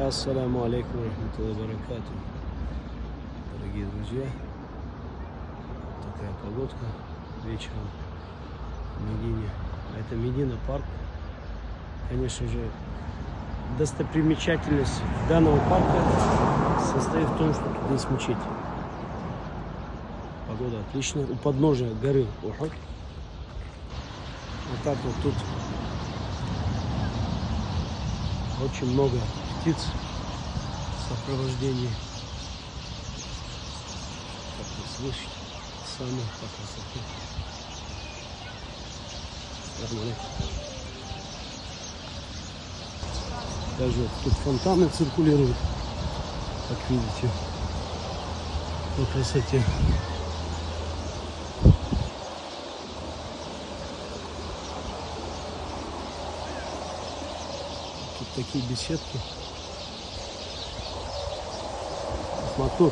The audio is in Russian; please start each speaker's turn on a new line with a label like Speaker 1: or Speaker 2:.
Speaker 1: Ассаламу алейкум рахматуллахи баракату. Дорогие друзья, такая погодка вечером в Медине. Это Медина парк. Конечно же, достопримечательность данного парка состоит в том, что тут есть мечеть. Погода отличная. У подножия горы Ухуд. Вот так вот тут очень много птиц в сопровождении. Как вы слышите, самые по красоте. Нормально. Даже тут фонтаны циркулируют, как видите, по красоте. Тут такие беседки. Смотрю.